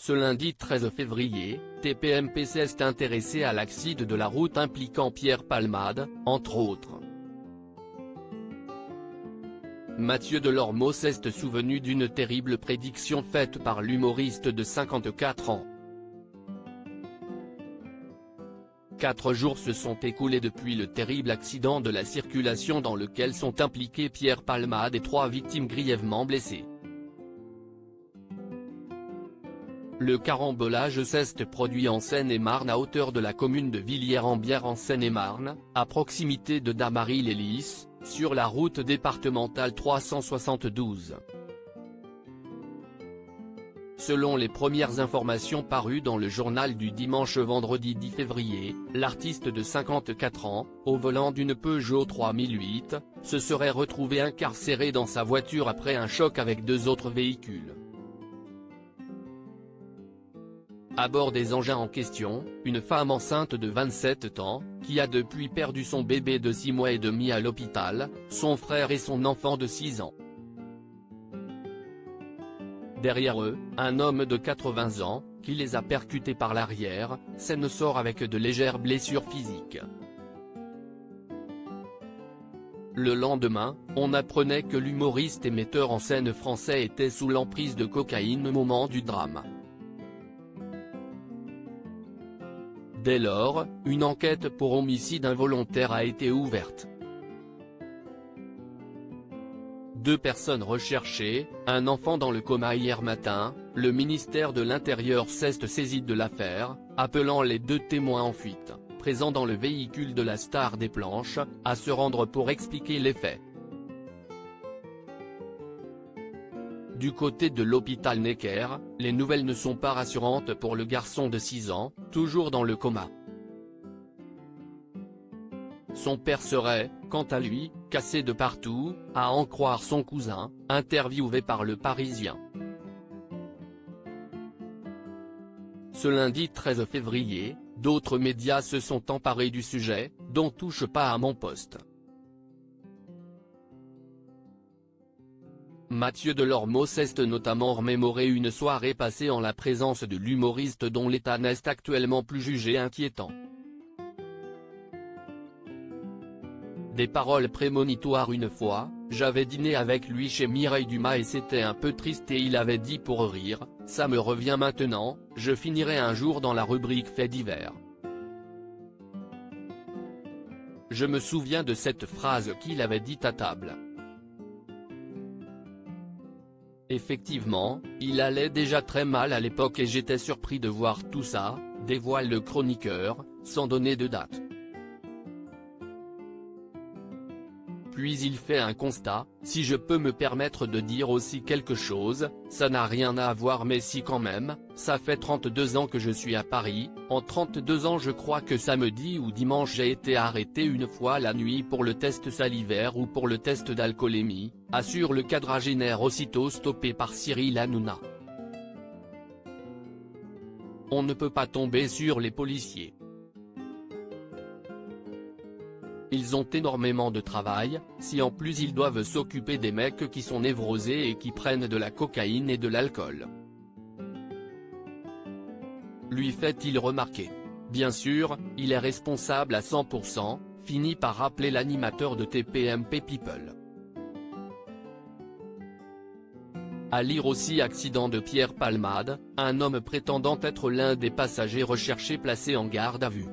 Ce lundi 13 février, TPMP s'est intéressé à l'accident de la route impliquant Pierre Palmade, entre autres. Mathieu Delormeau s'est souvenu d'une terrible prédiction faite par l'humoriste de 54 ans. 4 jours se sont écoulés depuis le terrible accident de la circulation dans lequel sont impliqués Pierre Palmade et 3 victimes grièvement blessées. Le carambolage s'est produit en Seine-et-Marne à hauteur de la commune de Villiers-en-Bière en Seine-et-Marne, à proximité de Damary-les-Lys, sur la route départementale 372. Selon les premières informations parues dans le journal du dimanche vendredi 10 février, l'artiste de 54 ans, au volant d'une Peugeot 3008, se serait retrouvé incarcéré dans sa voiture après un choc avec 2 autres véhicules. À bord des engins en question, une femme enceinte de 27 ans, qui a depuis perdu son bébé de 6 mois et demi à l'hôpital, son frère et son enfant de 6 ans. Derrière eux, un homme de 80 ans, qui les a percutés par l'arrière, s'en sort avec de légères blessures physiques. Le lendemain, on apprenait que l'humoriste et metteur en scène français était sous l'emprise de cocaïne au moment du drame. Dès lors, une enquête pour homicide involontaire a été ouverte. 2 personnes recherchées, un enfant dans le coma hier matin, le ministère de l'Intérieur s'est saisi de l'affaire, appelant les 2 témoins en fuite, présents dans le véhicule de la star des planches, à se rendre pour expliquer les faits. Du côté de l'hôpital Necker, les nouvelles ne sont pas rassurantes pour le garçon de 6 ans, toujours dans le coma. Son père serait, quant à lui, cassé de partout, à en croire son cousin, interviewé par Le Parisien. Ce lundi 13 février, d'autres médias se sont emparés du sujet, dont Touche pas à mon poste. Mathieu Delormeau s'est notamment remémoré une soirée passée en la présence de l'humoriste dont l'état n'est actuellement plus jugé inquiétant. Des paroles prémonitoires: une fois, j'avais dîné avec lui chez Mireille Dumas et c'était un peu triste et il avait dit pour rire, ça me revient maintenant, je finirai un jour dans la rubrique faits divers. Je me souviens de cette phrase qu'il avait dite à table. Effectivement, il allait déjà très mal à l'époque et j'étais surpris de voir tout ça, dévoile le chroniqueur, sans donner de date. Puis il fait un constat: si je peux me permettre de dire aussi quelque chose, ça n'a rien à voir mais si quand même, ça fait 32 ans que je suis à Paris, en 32 ans je crois que samedi ou dimanche j'ai été arrêté une fois la nuit pour le test salivaire ou pour le test d'alcoolémie, assure le quadragénaire aussitôt stoppé par Cyril Hanouna. On ne peut pas tomber sur les policiers. Ils ont énormément de travail, si en plus ils doivent s'occuper des mecs qui sont névrosés et qui prennent de la cocaïne et de l'alcool. Lui fait-il remarquer. Bien sûr, il est responsable à 100%, finit par rappeler l'animateur de TPMP People. À lire aussi accident de Pierre Palmade, un homme prétendant être l'un des passagers recherchés placé en garde à vue.